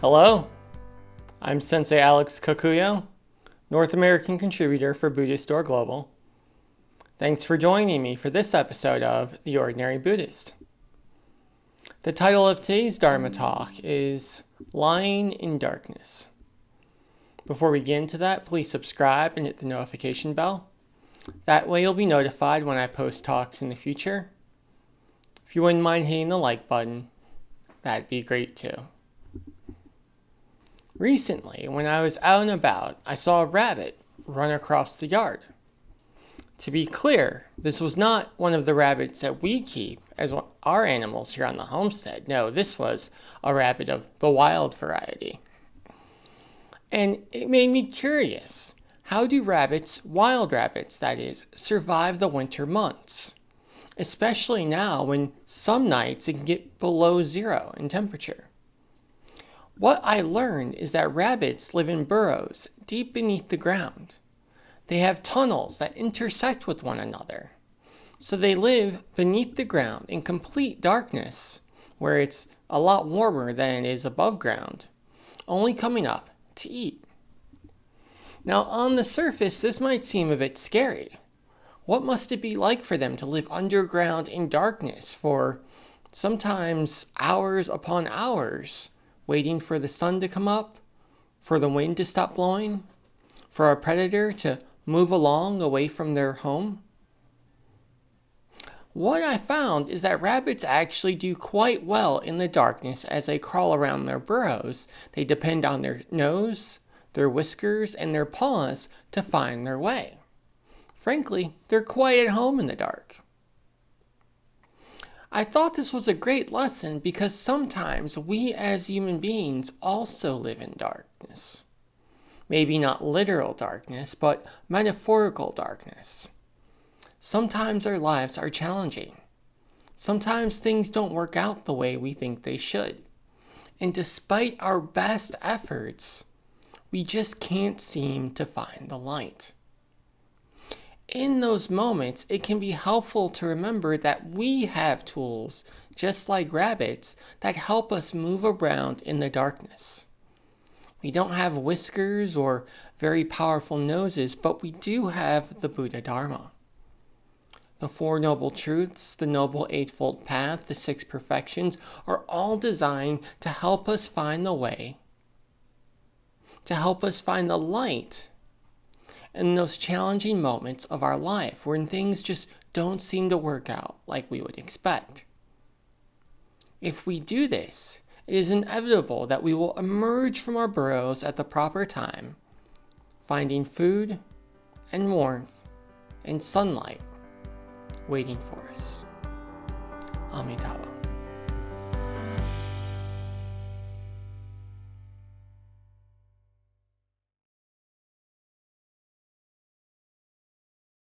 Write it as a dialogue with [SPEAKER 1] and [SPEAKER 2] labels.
[SPEAKER 1] Hello, I'm Sensei Alex Kakuyo, North American contributor for Buddhist Global. Thanks for joining me for this episode of The Ordinary Buddhist. The title of today's Dharma talk is Lying in Darkness. Before we get into that, please subscribe and hit the notification bell. That way you'll be notified when I post talks in the future. If you wouldn't mind hitting the like button, that'd be great too. Recently, when I was out and about, I saw a rabbit run across the yard. To be clear, this was not one of the rabbits that we keep as our animals here on the homestead. No, this was a rabbit of the wild variety. And it made me curious. How do rabbits, wild rabbits that is, survive the winter months? Especially now when some nights it can get below 0 in temperature. What I learned is that rabbits live in burrows deep beneath the ground. They have tunnels that intersect with one another. So they live beneath the ground in complete darkness, where it's a lot warmer than it is above ground, only coming up to eat. Now on the surface, this might seem a bit scary. What must it be like for them to live underground in darkness for sometimes hours upon hours, waiting for the sun to come up, for the wind to stop blowing, for a predator to move along away from their home? What I found is that rabbits actually do quite well in the darkness as they crawl around their burrows. They depend on their nose, their whiskers, and their paws to find their way. Frankly, they're quite at home in the dark. I thought this was a great lesson because sometimes we as human beings also live in darkness. Maybe not literal darkness, but metaphorical darkness. Sometimes our lives are challenging. Sometimes things don't work out the way we think they should. And despite our best efforts, we just can't seem to find the light. In those moments, it can be helpful to remember that we have tools, just like rabbits, that help us move around in the darkness. We don't have whiskers or very powerful noses, but we do have the Buddha Dharma. The Four Noble Truths, the Noble Eightfold Path, the Six Perfections are all designed to help us find the way, to help us find the light in those challenging moments of our life when things just don't seem to work out like we would expect. If we do this, it is inevitable that we will emerge from our burrows at the proper time, finding food and warmth and sunlight waiting for us. Amitabha.